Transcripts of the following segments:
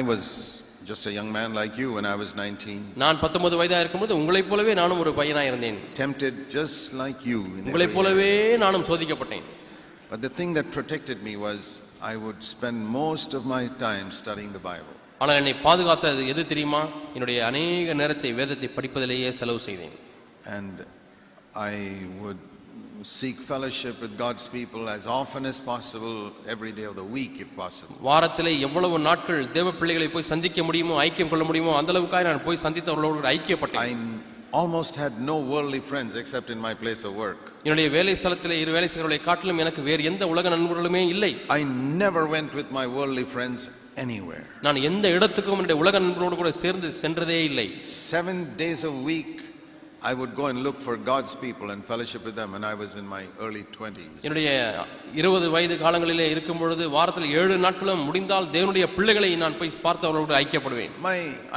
I was just a young man like you when I was 19. நான் 19 வயதா இருக்கும்போது உங்களைப் போலவே நானும் ஒரு பையனா இருந்தேன். Tempted just like you. உங்களைப் போலவே நானும் சோதிக்கப்பட்டேன். But the thing that protected me was I would spend most of my time studying the Bible. ஆனால் என்னை பாதுகாத்தது எது தெரியுமா? என்னுடைய அநேக நேரத்தை வேதத்தை படிப்பதிலேயே செலவு செய்தேன். And I would seek fellowship with God's people as often as possible, every day of the week if possible. வாரத்திலே எவ்வளவு நாட்கள் தேவ பிள்ளைகளை போய் சந்திக்க முடியுமோ, ஐக்கியம் கொள்ள முடியுமோ அந்த அளவுக்காக நான் போய் சந்தித்தவர்களோடு ஐக்கியப்பட்டேன். I almost had no worldly friends except in my place of work. என்னுடைய வேலை ஸ்தலத்திலே இரு வேலை செய்கிறவர்களை காட்டிலும் எனக்கு வேறு எந்த உலக நண்பர்களுமே இல்லை. I never went with my worldly friends anywhere. நான் எந்த இடத்துக்கும் என்னுடைய உலக நண்பர்களோடு கூட சேர்ந்து சென்றதே இல்லை. 7 days a week I would go and look for God's people and fellowship with them when I was in my early 20s. என்னுடைய 20 வயது காலங்களிலே இருக்கும் பொழுது வாரத்தில் 7 நாட்களும் முடிந்தால் தேவனுடைய பிள்ளைகளை நான் போய் பார்த்தவர்களோடு ஐக்கியப்படுவேன்.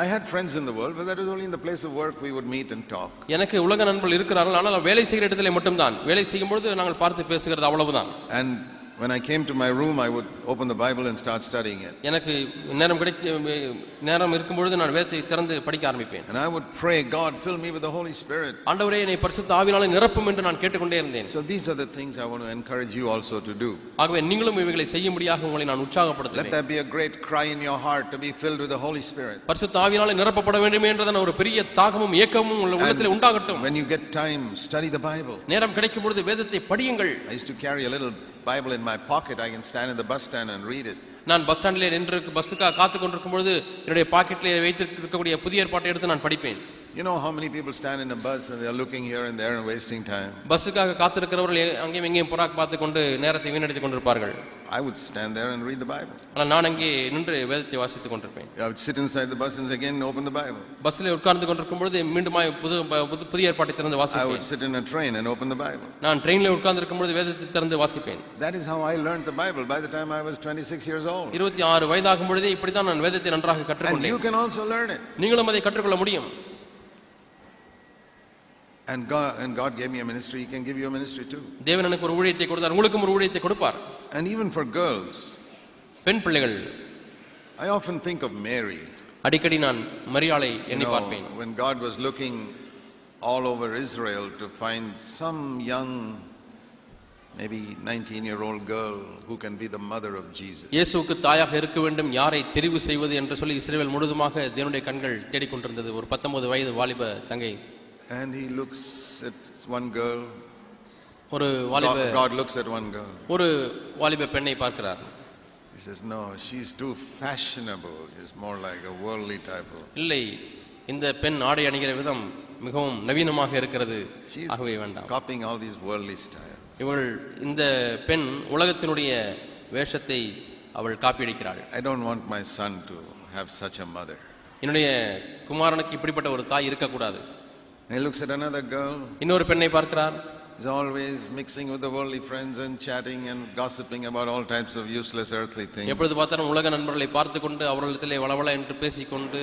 I had friends in the world, but that was only in the place of work we would meet and talk. எனக்கு உலக நண்பர்கள் இருக்கிறார்கள், ஆனால் வேலை செய்கிற இடத்திலே மட்டும் தான். வேலை செய்யும் பொழுது நாங்கள் பார்த்து பேசுகிறது அவ்வளவுதான். And when I came to my room, I would open the Bible and start studying it. எனக்கு நேரம் இருக்கும் பொழுது நான் வேதத்தை திறந்து படிக்க ஆரம்பிப்பேன். And I would pray, God, fill me with the Holy Spirit. ஆண்டவரே என்னை பரிசுத்த ஆவியினாலே நிரப்பும் என்று நான் கேட்டுக்கொண்டே இருந்தேன். So these are the things I want to encourage you also to do. ஆகவே நீங்களும் இவைகளை செய்யும்படியாக உங்களை நான் உற்சாகப்படுத்துகிறேன். Let there be a great cry in your heart to be filled with the Holy Spirit. பரிசுத்த ஆவியினாலே நிரப்பப்பட வேண்டும் என்றதான ஒரு பெரிய தாகமும் ஏக்கமும் உங்கள் உள்ளத்திலே உண்டாகட்டும். When you get time, study the Bible. நேரம் கிடைக்கும் பொழுது வேதத்தை படியுங்கள். I used to carry a little Bible in my pocket. I can stand in the bus stand and read it. நான் பஸ் ஸ்டாண்டிலே நின்று பஸ்ஸுக்காக காத்து கொண்டிருக்கும் பொழுது என்னுடைய பாக்கெட்டிலே வைத்திருக்கக்கூடிய புதிய ஏற்பாட்டை எடுத்து நான் படிப்பேன். You know how many people stand in a bus and they are looking here and there and wasting time. பஸ்ஸுக்காக காத்திருக்கிறவர்கள் அங்கேயும் எங்கேயும் புறாக் பார்த்து கொண்டு நேரத்தை வீணடித்துக் கொண்டிருப்பார்கள். I would stand there and read the Bible. ஆனால் நான் அங்கே நின்று வேதத்தை வாசித்துக் கொண்டிருப்பேன். I would sit inside the bus and again open the Bible. பஸ்ஸிலே உட்கார்ந்து கொண்டிருக்கும் பொழுது மீண்டுமாய் புதிய ஏற்பாட்டை திறந்து வாசிப்பேன். I would sit in a train and open the Bible. நான் ட்ரெயினிலே உட்கார்ந்து இருக்கும் பொழுது வேதத்தை திறந்து வாசிப்பேன். That is how I learned the Bible by the time I was 26 years old. 26 வயதாகும் பொழுதே இப்படி தான் நான் வேதத்தை நன்றாக கற்றுக்கொண்டேன். And you can also learn it. நீங்களும் அதை கற்றுக்கொள்ள முடியும். And God gave me a ministry. He can give you a ministry too. தேவன் எனக்கு ஒரு ஊழியத்தை கொடுத்தார், உங்களுக்கும் ஒரு ஊழியத்தை கொடுப்பார். And even for girls, பெண் பிள்ளைகள், I often think of Mary. அடிக்கடி நான் மரியாளை எண்ணி பார்ப்பேன். When God was looking all over Israel to find some young, maybe 19-year-old girl who can be the mother of Jesus. இயேசுவுக்கு தாயாக இருக்க வேண்டும், யாரை தெரிவு செய்வது என்று சொல்லி இஸ்ரவேல் முழுவதுமாக தேவனுடைய கண்கள் தேடிக்கொண்டிருந்தது. ஒரு 19 வயது வாலிப தங்கை. And he looks at one girl. God looks at one girl. ஒரு வாலிப பெண்ணை பார்க்கிறார். He says, no, she's too fashionable. She's more like a worldly type of. இல்லை, இந்த பெண் ஆடை அணிகிற விதம் மிகவும் நவீனமாக இருக்கிறது, ஆகவே வேண்டாம். Copying all these worldly styles. இவள் இந்த பெண் உலகத்தினுடைய வேஷத்தை அவள் copy அடிக்கிறாள். I don't want my son to have such a mother. என்னுடைய குமாரனுக்கு இப்படிப்பட்ட ஒரு தாய் இருக்க கூடாது. He looks at another girl. இன்னொரு பெண்ணை பார்க்கிறார். He's always mixing with the worldly friends and chatting and gossiping about all types of useless earthly things. எப்பொழுது பார்த்தாலும் உலக நண்பர்களை பார்த்து கொண்டு அவர்களிடத்திலே வளவள என்று பேசிக்கொண்டு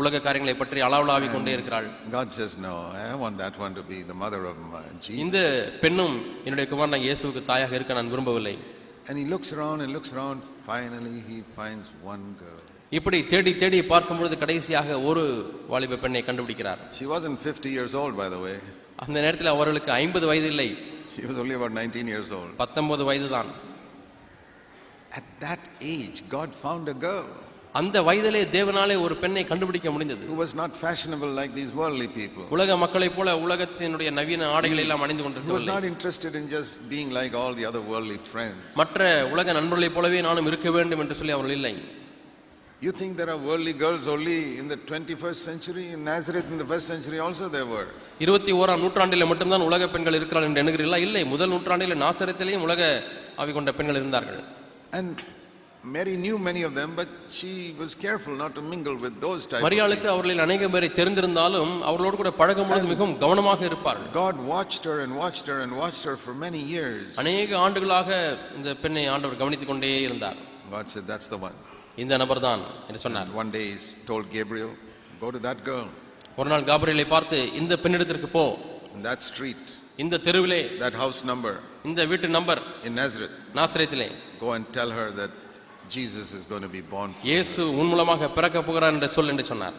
உலக காரியங்களை பற்றி அளவலாவிக் கொண்டே இருக்கிறாள். God says, no, I want that one to be the mother of Jesus. இந்த பெண்ணும் என்னுடைய குமாரனாகிய இயேசுவுக்கு தாயாக இருக்க நான் விரும்பவில்லை. And he looks around and looks around. Finally he finds one girl. இப்படி தேடி தேடி பார்க்கும் பொழுது கடைசியாக ஒரு வாலிப பெண்ணை கண்டுபிடிக்கிறார். She wasn't 50 years old, by the way. அந்த நேரத்தில் அவர்களுக்கு 50 வயது இல்லை. She was only about 19 years old. 19 வயது தான். At that age God found a girl. அந்த வயதிலே தேவனாலே ஒரு பெண்ணை கண்டுபிடிக்க முடிந்தது. Who was not fashionable like these worldly people. உலக மக்களைப் போல உலகத்தினுடைய நவீன ஆடைகளை எல்லாம் அணிந்து கொண்டிருக்கவில்லை. He was not interested in just being like all the other worldly friends. மற்ற உலக நண்பர்களைப் போலவே நானும் இருக்க வேண்டும் என்று சொல்லி அவர்கள் இல்லை. You think there are worldly girls only in the 21st century? In Nazareth in the first century also there were. 21ஆம் நூற்றாண்டிலே மட்டும் தான் உலக பெண்கள் இருக்கிறார்கள் என்று எண்ணுகிறீர்களா? இல்லை, முதல் நூற்றாண்டிலே நாசரேத்திலேயும் உலக ஆவி கொண்ட பெண்கள் இருந்தார்கள். And Mary knew many of them, but she was careful not to mingle with those types. மரியாளுக்கு அவர்களில் அநேக பேரை தெரிந்திருந்தாலும் அவர்களோடு கூட பழகும்போது மிகவும் கவனமாக இருப்பார்கள். God watched her and watched her and watched her for many years. அநேக ஆண்டுகளாக இந்த பெண்ணை ஆண்டவர் கவனித்துக் கொண்டே இருந்தார். God said, that's the one. இந்த நபர் தான் என்று சொன்னார். One day he told Gabriel, go to that girl. ஒரு நாள் காபிரியலை பார்த்து இந்த பெண்ணிடத்திற்கு போ. In that street. இந்த தெருவிலே. That house number. இந்த வீட்டு number. In Nazareth. நாசரேத்திலே. Go and tell her that Jesus is going to be born. இயேசு உன் மூலமாக பிறக்க போகிறார் என்று சொல் என்று சொன்னார்.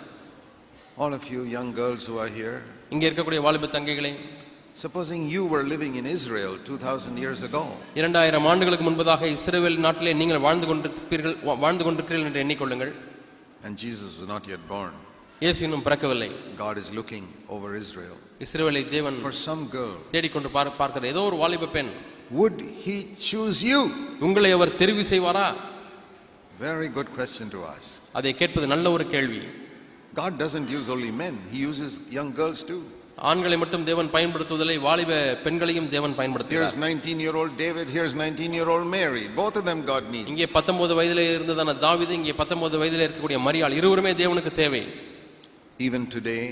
All of you young girls who are here, இங்கே இருக்கக்கூடிய வாலிப தங்கைகளே, supposing you were living in Israel 2000 years ago, 2000 ஆண்டுகளுக்கு முன்பதாக இஸ்ரவேல் நாட்டிலே நீங்கள் வாழ்ந்து கொண்டிருக்கிறீர்கள் என்று எண்ணிக்கொள்ளுங்கள். and Jesus was not yet born. இயேசு இன்னும் பிறக்கவில்லை. God is looking over Israel. இஸ்ரவேலை தேவன் for some girl. தேடிக்கொண்டு பார்க்கிற ஏதோ ஒரு வாலிப பெண். Would he choose you? உங்களை அவர் தெரிவு செய்வாரா? Very good question to ask. அதை கேட்பது நல்ல ஒரு கேள்வி. God doesn't use only men, he uses young girls too. ஆண்களை மட்டும் தேவன் பயன்படுத்துவதில்லை, வாலிப பெண்களையும் தேவன் பயன்படுத்துகிறார். Here's 19-year-old David, here's 19-year-old Mary. Both of them God needs. இங்கே 19 வயதிலே இருந்ததான தாவீது, இங்கே 19 வயதிலே இருக்கக்கூடிய மரியாள், இருவருமே தேவனுக்கு தேவை. Even today,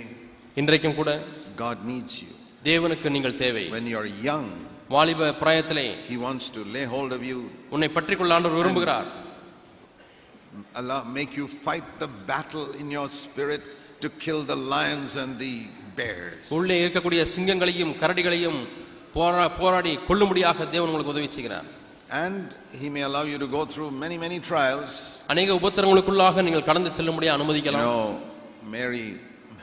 இன்றைக்கும் கூட God needs you. தேவனுக்கு நீங்கள் தேவை. When you are young, வாலிப பிராயத்திலே he wants to lay hold of you. உன்னை பற்றிக்கொள்ள ஆண்டவர் விரும்புகிறார். Allah make you fight the battle in your spirit to kill the lions and the bears. உள்ளே இருக்கக்கூடிய சிங்கங்களையும் கரடிகளையும் போராடி கொல்லும்படியாக தேவன் உங்களுக்கு உதவி செய்கிறார். And he may allow you to go through many trials. அநேக உபத்திரவங்களுக்குள்ளாக நீங்கள் கடந்து செல்லும்படியாக அனுமதிக்கலாம். Mary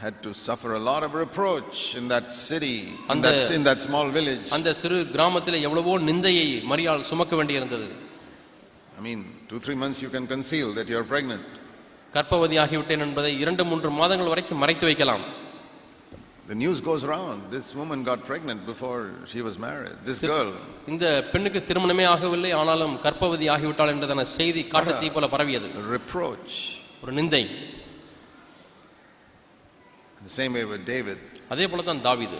had to suffer a lot of reproach in that city, in that small village. அந்த சிறு கிராமத்திலே எவ்வளவோ நிந்தையை மரியாள் சுமக்க வேண்டியிருந்தது. I mean, 2-3 months you can conceal that you are pregnant. கர்ப்பவதியாகிவிட்டேன் என்பதை 2-3 மாதங்கள் வரைக்கும் மறைத்து வைக்கலாம். The news goes around, this woman got pregnant before she was married, this girl. இந்த பெண்ணுக்கு திருமணமே ஆகவில்லை, ஆனாலும் கர்ப்பவதி ஆகிவிட்டாள் என்றதான செய்தி காட்டுத்தீ போல பரவியது. Reproach. ஒரு நிந்தை. The same way with David. அதே போல தான் தாவீது.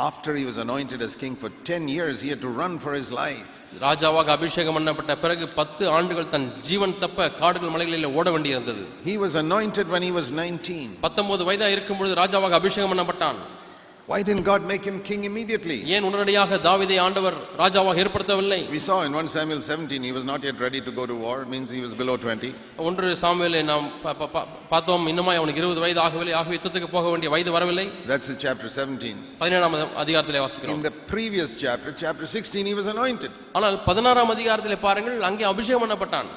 After he was anointed as king for 10 years, he had to run for his life. ராஜாவாக அபிஷேகம் பண்ணப்பட்ட பிறகு 10 ஆண்டுகள் தன் ஜீவன் தப்ப காடுகள் மலைகளில் ஓட வேண்டியிருந்தது. He was anointed when he was 19. 19 வயதாக இருக்கும் பொழுது ராஜாவாக அபிஷேகம் பண்ணப்பட்டான். Why didn't God make him king immediately? ஏன் உடனடியாக தாவீதை ஆண்டவர் ராஜாவாக ஏற்படுத்தவில்லை? We saw in 1 Samuel 17 he was not yet ready to go to war, means he was below 20. 1 சாமுவேலை நாம் பார்த்தோம், இன்னும் அவனுக்கு 20 வயது ஆகவில்லை, ஆகவே யுத்தத்துக்கு போக வேண்டிய வயது வரவில்லை. That's in chapter 17. 17ஆம் அதிகாரத்திலே வாசிக்கிறோம். In the previous chapter, chapter 16, he was anointed. ஆனால் 16ஆம் அதிகாரத்திலே பாருங்கள், அங்கே அபிஷேகம் பண்ணப்பட்டான்.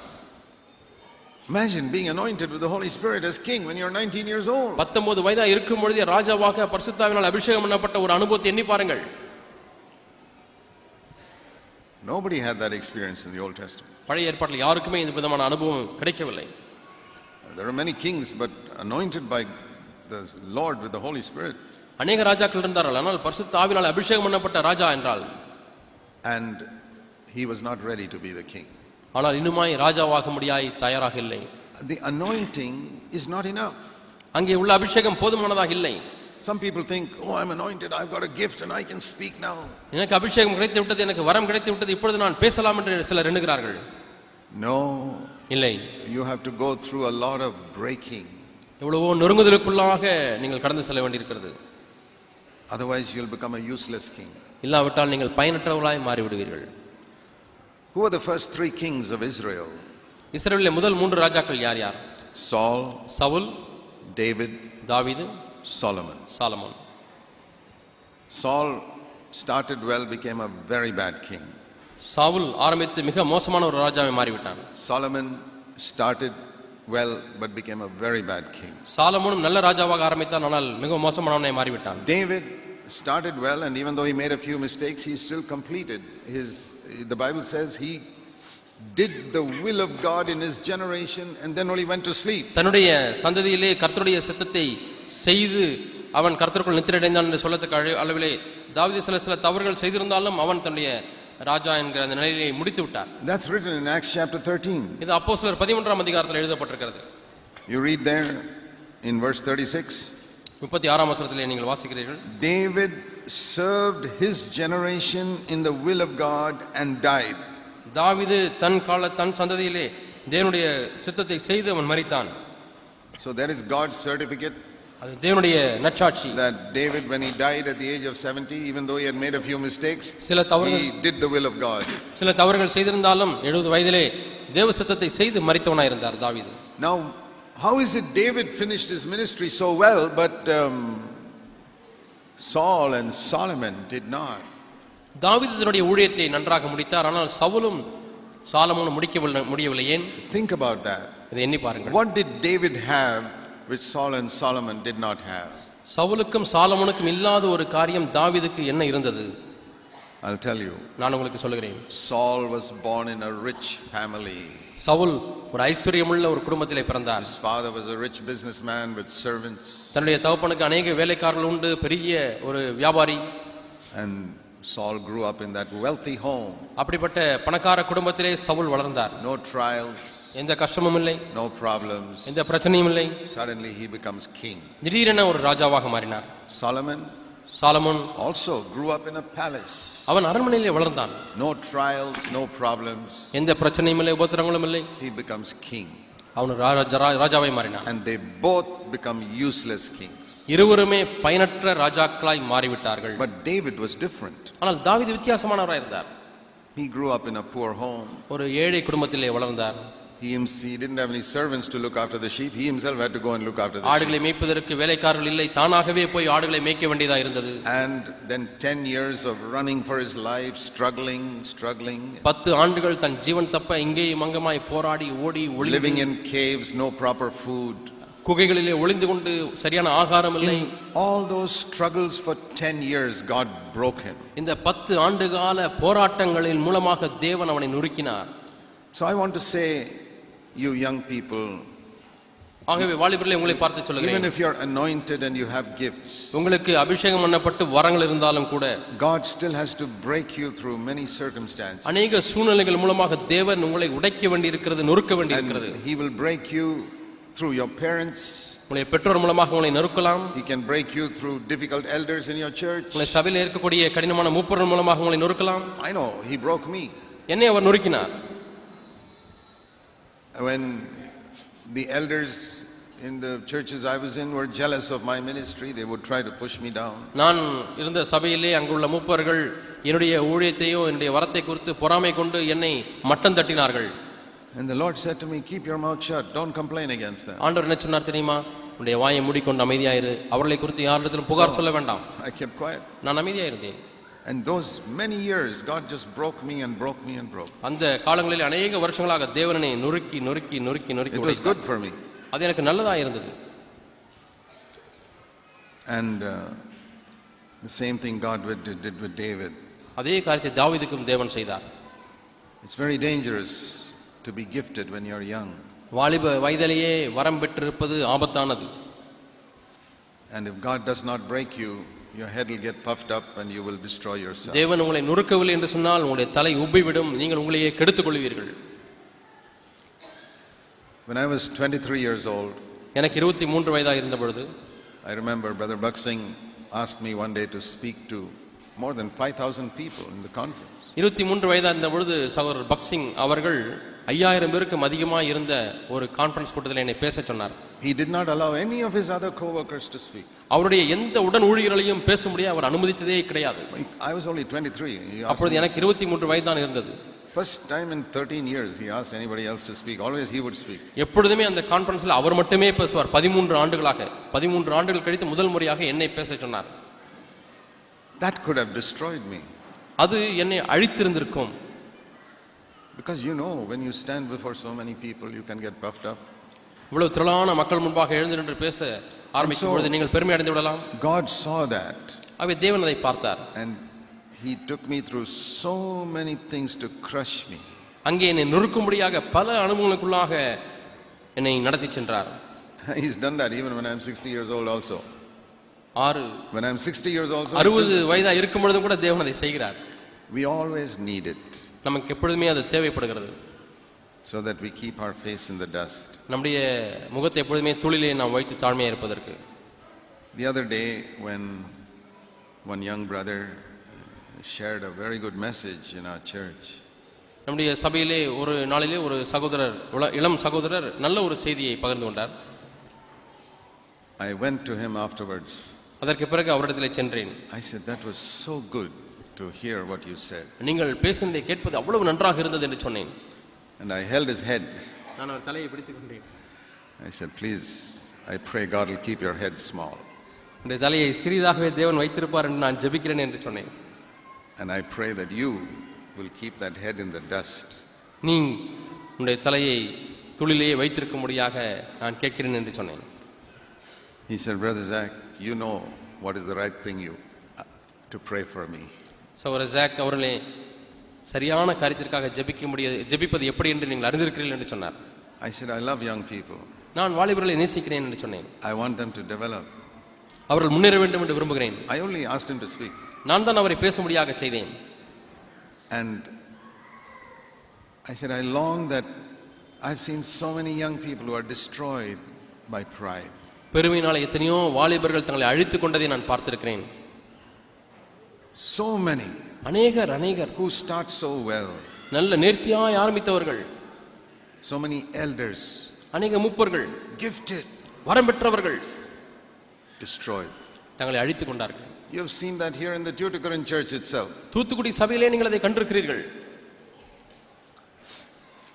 Imagine being anointed with the Holy Spirit as king when you're 19 years old. 19 வயதா இருக்கும் பொழுதே ராஜாவாக பரிசுத்தாவினால் அபிஷேகம் பண்ணப்பட்ட ஒரு அனுபவத்தை எண்ணி பாருங்கள். Nobody had that experience in the Old Testament. பழைய ஏற்பாட்டில் யாருக்குமே இந்த விதமான அனுபவம் கிடைக்கவில்லை. There are many kings but anointed by the Lord with the Holy Spirit. அநேக ராஜாக்கள் இருந்தார்கள், ஆனால் பரிசுத்த ஆவியினால் அபிஷேகம் பண்ணப்பட்ட ராஜா என்றால். And he was not ready to be the king. ஆனால் இன்னுமாய் ராஜாவாக முடியாய் தயாராக இல்லை. The anointing is not enough. அங்கே உள்ள அபிஷேகம் போதுமானதாக இல்லை. Some people think, oh, I'm anointed, I've got a gift and I can speak now. எனக்கு அபிஷேகம் கிடைத்து விட்டது, எனக்கு வரம் கிடைத்து விட்டது, இப்பொழுது நான் பேசலாம் என்று சிலர் எண்ணுகிறார்கள். No. இல்லை. You have to go through a lot of breaking. எவ்வளவோ நொறுங்குதலுக்குள்ளாக நீங்கள் கடந்து செல்ல வேண்டியிருக்கிறது. Otherwise you'll become a useless king. இல்லாவிட்டால் நீங்கள் பயனற்றவர்களாய் மாறிவிடுவீர்கள். Who are the first 3 kings of Israel? இஸ்ரவேலிலே முதல் 3 ராஜாக்கள் யார் யார்? Saul, சவுல், David, தாவீது, Solomon. Solomon. Saul started well, became a very bad king. Saul ஆரம்பித்து மிக மோசமான ஒரு ராஜாவை மாறிவிட்டான். Solomon started well but became a very bad king. சாலமோனும் நல்ல ராஜாவாக ஆரம்பித்தான், ஆனால் மிக மோசமானவனாய் மாறிவிட்டான். David started well, and even though he made a few mistakes, he still completed the Bible says he did the will of God in his generation and then only went to sleep. தன்னுடைய சந்ததியிலே கர்த்தருடைய சித்தத்தை செய்து அவன் கர்த்தருக்குள் நித்திரையடைந்தான் என்று சொல்லத்தக்க அளவிலே தாவீது சில தவறுகள் செய்திருந்தாலும் அவன் தன்னுடைய ராஜா என்கிற அந்த நிலையை முடித்து விட்டார். That's written in Acts chapter 13. இது அப்போஸ்தலர் 13ஆம் அதிகாரத்தில் எழுதப்பட்டிருக்கிறது. You read there in verse 36. 36ஆம் வசனத்திலே நீங்கள் வாசிக்கிறீர்கள். David served his generation in the will of God and died. தாவீது தன் சந்ததியிலே தேவனுடைய சித்தத்தை செய்து அவன் மரித்தான். So there is God's certificate. அது தேவனுடைய நற்சாட்சி. That David, when he died at the age of 70, even though he had made a few mistakes, he did the will of God. சில தவறுகள் செய்திருந்தாலும் 70 வயதிலே தேவ சித்தத்தை செய்து மரித்தவனாய் இருந்தார் தாவீது. Now, how is it David finished his ministry so well, but Saul and Solomon did not? தாவீது தன்னுடைய ஊழியத்தை நன்றாக முடித்தார், ஆனால் சவுலும் சாலமோன் முடியவில்லை ஏன்? Think about that. இதை எண்ணி பாருங்கள். What did David have which Saul and Solomon did not have? சவுலுக்கும் சாலமோனுக்கும் இல்லாத ஒரு காரியம் தாவீதுக்கு என்ன இருந்தது? I'll tell you. நான் உங்களுக்கு சொல்கிறேன். Saul was born in a rich family. Saul ஒரு ஐஸ்வரியமுள்ள ஒரு குடும்பத்திலே பிறந்தார். His father was a rich businessman with servants. தன்னுடைய தகப்பனுக்கு अनेक வேலைக்காரர்கள் உண்டு, பெரிய ஒரு வியாபாரி. And Saul grew up in that wealthy home. அப்படிப்பட்ட பணக்கார குடும்பத்திலே சவுல் வளர்ந்தார். No trials, எந்த கஷ்டமும் இல்லை, no problems. எந்த பிரச்சனையும் இல்லை. Suddenly he becomes king. திடீரென ஒரு ராஜாவாக மாறினார். Solomon also grew up in a palace. அவன் அரண்மனையிலே வளர்ந்தான். No trials, no problems. எந்த பிரச்சனையும் இல்லை, உபத்திரங்களும் இல்லை. He becomes king. அவன் ராஜாவாய் மாறினான். And they both become useless kings. இருவருமே பயனற்ற ராஜாக்களாய் மாறிவிட்டார்கள். But David was different. ஆனால் தாவீது வித்தியாசமானவராய் இருந்தார். He grew up in a poor home. ஒரு ஏழை குடும்பத்திலே வளர்ந்தார். He didn't have any servants to look after the sheep. He himself had to go and look after the sheep. ஆடுகளை மேய்ப்பதற்கு வேலைக்காரர்கள் இல்லை, தானாகவே போய் ஆடுகளை மேய்க்க வேண்டியதா இருந்தது. And then 10 years of running for his life, struggling. 10 ஆண்டுகள் தன் ஜீவன் தப்ப இங்கேயும் அங்கமாய் போராடி ஓடி ஒளிந்து, living in caves, no proper food. குகைகளிலே ஒளிந்து கொண்டு சரியான ஆகாரம் இல்லை. All those struggles for 10 years God broke him. இந்த 10 ஆண்டுகால போராட்டங்களின் மூலமாக தேவன் அவனை நொறுக்கினார். So I want to say, you young people, ஆகவே வாலிபர்களே உங்களை பார்த்து சொல்கிறேன், even if you are anointed and you have gifts, உங்களுக்கு அபிஷேகம் பண்ணப்பட்டு வரங்கள் இருந்தாலும் கூட God still has to break you through many circumstances. अनेक சூழ்நிலைகள் மூலமாக தேவன் உங்களை உடைக்க வேண்டியிருக்கிறது, நொறுக்க வேண்டியிருக்கிறது. He will break you through your parents. உங்களுடைய பெற்றோர் மூலமாக உங்களை நொறுக்கலாம். He can break you through difficult elders in your church. உங்களுடைய சபையில் இருக்கக்கூடிய கடினமான மூப்பர்கள் மூலமாக உங்களை நொறுக்கலாம். I know, he broke me. என்னை அவர் நொறுக்கினார். When the elders in the churches I was in were jealous of my ministry, they would try to push me down. நான் இருந்த சபையிலே அங்குள்ள மூப்பர்கள் என்னுடைய ஊழியத்தையோ என்னுடைய வரத்தை குறித்து பொறாமை கொண்டு என்னை மட்டம் தட்டினார்கள். And the Lord said to me, keep your mouth shut, don't complain against them. ஆண்டவர் என்ன சொன்னார் தெரியுமா? உன்னுடைய வாயை மூடிக்கொண்டு அமைதியாயிரு, அவர்களை குறித்து யாரிடத்திலும் புகார் சொல்ல வேண்டாம். I kept quiet. நான் அமைதியாயிருந்தேன். And those many years God just broke me and broke me and broke. அந்த காலங்களில் அநேக வருஷங்களாக தேவனை நொறுக்கி நொறுக்கி நொறுக்கி நொறுக்கி. It was good for me. அது எனக்கு நல்லதா இருந்தது. And the same thing God did with David. அதே காரியத்தை தாவீதுக்கும் தேவன் செய்தார். It's very dangerous to be gifted when you're young. வாலிப வயதிலேயே வரம் பெற்றிருப்பது ஆபத்தானது. And if God does not break you, your head will get puffed up and you will destroy yourself. தேவன் உங்களை நொறுக்கவில்லை என்று சொன்னால் உங்களுடைய தலை உப்பிவிடும், நீங்கள் உங்களையே கெடுத்துக் கொள்வீர்கள். When I was 23 years old, எனக்கு 23 வயதாக இருந்த பொழுது, I remember Brother Buxing asked me one day to speak to more than 5,000 people in the conference. 23 வயதாக இருந்த பொழுது சகோதரர் பக்சிங் அவர்கள் 5000 பேருக்கும் அதிகமாக இருந்த ஒரு கான்ஃபரன்ஸ் கூட்டத்தில் என்னை பேச சொன்னார். He did not allow any of his other co-workers to speak. அவருடைய எந்த உடன் ஊழியர்களையும் பேச முடிய அவர் அனுமதித்ததே கிடையாது. I was only 23. அப்பொழுது எனக்கு 23 வயது தான் இருந்தது. First time in 13 years he asked anybody else to speak. Always he would speak. எப்பொழுதுமே அந்த கான்ஃபரன்ஸ்ல அவர் மட்டுமே பேசுவார். 13 ஆண்டுகள் கழித்து முதல் முறையாக என்னை பேச சொன்னார். That could have destroyed me. அது என்னை அழித்திருந்திருக்கும். Because you know, when you stand before so many people, you can get puffed up. இவ்வளவு திரளான மக்கள் முன்பாக எழுந்து நின்று பேச ஆரம்பிக்கும் பொழுது நீங்கள் பெருமை அடைந்து விடலாம். God saw that. ஆகவே தேவன் அதை பார்த்தார். And he took me through so many things to crush me. அங்கே என்னை நொறுக்கும்படியாக பல அனுபவங்களுக்குள்ளாக என்னை நடத்தி சென்றார். He's done that even when I'm 60 years old also. When I'm 60 years old also. 60 வயதா இருக்கும் பொழுது கூட தேவன் அதை செய்கிறார். We always need it. நமக்கு எப்பொழுதுமே அது தேவைப்படுகிறது. So that we keep our face in the dust. நம்முடைய முகத்தை எப்பொழுதுமே தூளிலே நாம் வைத்து தாழ்மையாக இருப்பதற்கு. The other day when one young brother shared a very good message in our church. நம்முடைய சபையிலே ஒரு நாளிலே ஒரு சகோதரர், இளம் சகோதரர் நல்ல ஒரு செய்தியை பகிர்ந்து கொண்டார். I went to him afterwards. அதற்கு பிறகு அவரிடத்திலே சென்றேன். I said, that was so good to hear what you said. நீங்கள் பேசினதை கேட்பது அவ்வளவு நன்றாக இருந்தது என்று சொன்னேன். And I held his head. நான் அவர் தலையை பிடித்துக் கொண்டேன். I said, please, I pray God will keep your head small. உங்களுடைய தலையை சிறிதாகவே தேவன் வைத்திருப்பார் என்று நான் ஜெபிக்கிறேன் என்று சொன்னேன். And I pray that you will keep that head in the dust. நீ உன்னுடைய தலையை துளிலேயே வைத்திருக்கும்படியாக நான் கேட்கிறேன் என்று சொன்னேன். He said, Brother Zach, you know what is the right thing to pray for me. சகோதரர் ஜாக் அவர்களே, சரியான காரியத்திற்காக ஜெபிப்பது எப்படி என்று நீங்கள் அறிந்திருக்கிறீர்கள் என்று சொன்னார். I said, I love young people. நான் வாலிபர்களை நேசிக்கிறேன் என்று சொன்னேன். I want them to develop. அவர்கள் முன்னேற வேண்டும் என்று விரும்புகிறேன். I only asked him to speak. நான் தான் அவரை பேசும்படியாக செய்தேன். And I said, I long that I've seen so many young people who are destroyed by pride. பெருமையினால எத்தனையோ வாலிபர்கள் தங்களை அழித்துக் கொண்டதை நான் பார்த்திருக்கிறேன். So many. அநேகர் who start so well. நல்ல நேர்த்தியாய் ஆரம்பித்தவர்கள். So many elders. அநேக மூப்பர்கள், gifted, வரம் பெற்றவர்கள், destroyed. தங்களை அழித்துக் கொண்டார்கள். You have seen that here in the Tuticorin church itself. Thoothukudi சபையிலே நீங்கள் அதை கண்டிருக்கிறீர்கள்.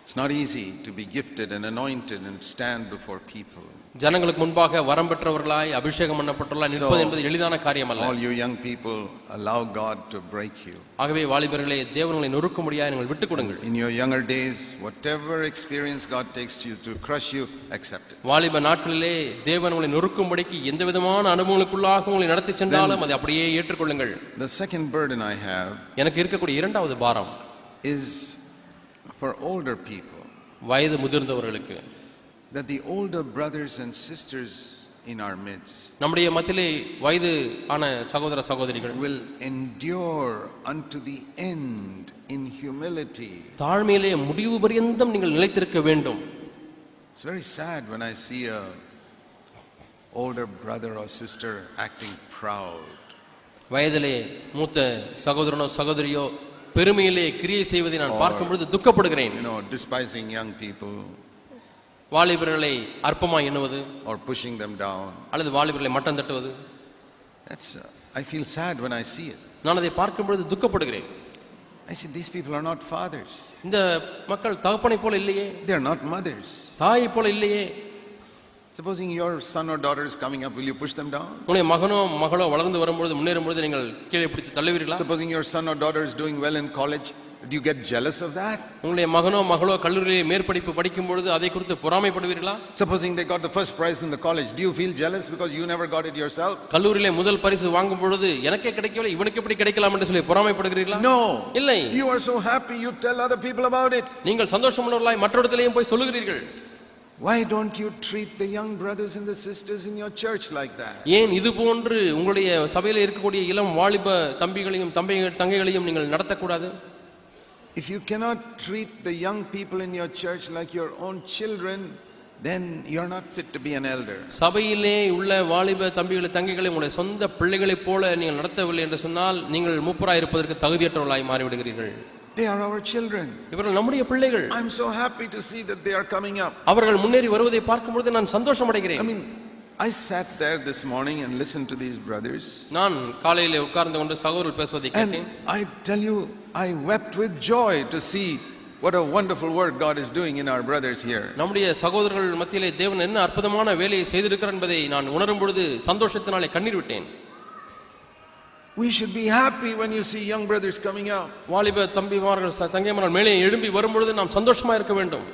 It's not easy to be gifted and anointed and stand before people. ஜனங்களுக்கு முன்பாக வரம் பெற்றவர்களாய் அபிஷேகம் பண்ணப்பட்டவர்களாய் நிற்பது என்பது எளிதான காரியம் அல்ல. All you young people, allow God to break you. ஆகவே வாலிபர்களே, தேவன் உங்களை நொறுக்கும்படியாக நீங்கள் விட்டுக் கொடுங்கள். In your younger days, whatever experience God takes you to crush you, accept it. வாலிப நாட்களிலே தேவன் உங்களை நொறுக்கும்படிக்கு எந்த விதமான அனுபவங்களுக்குள்ளாக உங்களை நடத்தி சென்றாலும் அதை அப்படியே ஏற்றுக்கொள்ளுங்கள். The second burden I have எனக்கு இருக்கக்கூடிய இரண்டாவது பாரம் is for older people. வயது முதிர்ந்தவர்களுக்கு, that the older brothers and sisters in our midst நம்முடைய மத்தியிலே வயது ஆன சகோதர சகோதரிகள் will endure unto the end in humility. தாழ்மையிலே முடிவு பரியந்தம் நீங்கள் நிலைத்திருக்க வேண்டும். It's very sad when I see a older brother or sister acting proud. வயதிலே மூத்த சகோதரனோ சகோதரியோ பெருமையிலே கிரியை செய்வதை நான் பார்க்கும் பொழுது துக்கப்படுகிறேன். Despising young people, வாலிபர்களை அற்பமாய் எண்ணுவது, or pushing them down, அல்லது வாலிபர்களை மட்டம் தட்டுவது. I feel sad when I see it. நான் அதை பார்க்கும் பொழுது துக்கப்படுகிறேன். I said, these people are not fathers. இந்த மக்கள் தகப்பனை போல இல்லையே, they are not mothers. தாயை போல இல்லையே. Supposing your son or daughter is coming up, will you push them down? உங்களுடைய மகனோ மகளோ வளர்ந்து வரும்பொழுது முன்னேறும் பொழுது நீங்கள் கீழே பிடித்து தள்ளுவீர்களா? Supposing your son or daughter is doing well in college, do you get jealous of that? உங்களுடைய மகனோ மகளோ கல்லூரியிலே மேற்படிப்பு படிக்கும் பொழுது அதை குறித்து பொறாமைப்படுவீர்களா? Supposing they got the first prize in the college, do you feel jealous because you never got it yourself? கல்லூரியிலே முதல் பரிசு வாங்கும் பொழுது எனக்கே கிடைக்கவில்லை, இவனுக்கு எப்படி கிடைக்கலாம் என்று சொல்லி பொறாமைப்படுகிறீர்களா? No. இல்லை. You are so happy, you tell other people about it. நீங்கள் சந்தோஷமுள்ளவர்களாய் மற்றவர்களிடத்திலேயும் போய் சொல்லுகிறீர்கள். Why don't you treat the young brothers and the sisters in your church like that? ஏன் இது போன்று உங்களுடைய சபையிலே இருக்கக்கூடிய இளம் வாலிப தம்பிகளையும் தங்கைகளையும் நீங்கள் நடத்தக்கூடாது? If you cannot treat the young people in your church like your own children, then you're not fit to be an elder. சபையிலே உள்ள வாலிப தம்பிகளை தங்கைகளை உங்களுடைய சொந்த பிள்ளைகளைப் போல நீங்கள் நடத்தவில்லை என்று சொன்னால் நீங்கள் மூப்பராய் இருப்பதற்கு தகுதியற்றவர்களாய் மாறிவிடுகிறீர்கள். They are our children. இவர்கள் நம்முடைய பிள்ளைகள். I'm so happy to see that they are coming up. அவர்கள் முன்னேறி வருவதை பார்க்கும் பொழுது நான் சந்தோஷம் அடைகிறேன். I mean, I sat there this morning and listened to these brothers. நான் காலையிலே உட்கார்ந்து கொண்டு சகோதரர்கள் பேசுவதை கேட்டேன். And I tell you, I wept with joy to see what a wonderful work God is doing in our brothers here. நம்முடைய சகோதரர்கள் மத்தியிலே தேவன் என்ன அற்புதமான வேலையை செய்திருக்கிறார் என்பதை நான் உணரும் பொழுது சந்தோஷத்தினாலே கண்ணீர் விட்டேன். We should be happy when you see young brothers coming out. வாலிப தம்பிமார்கள் தங்கைமார்கள் மேலே எழும்பி வரும்பொழுது நாம் சந்தோஷமா இருக்க வேண்டும்.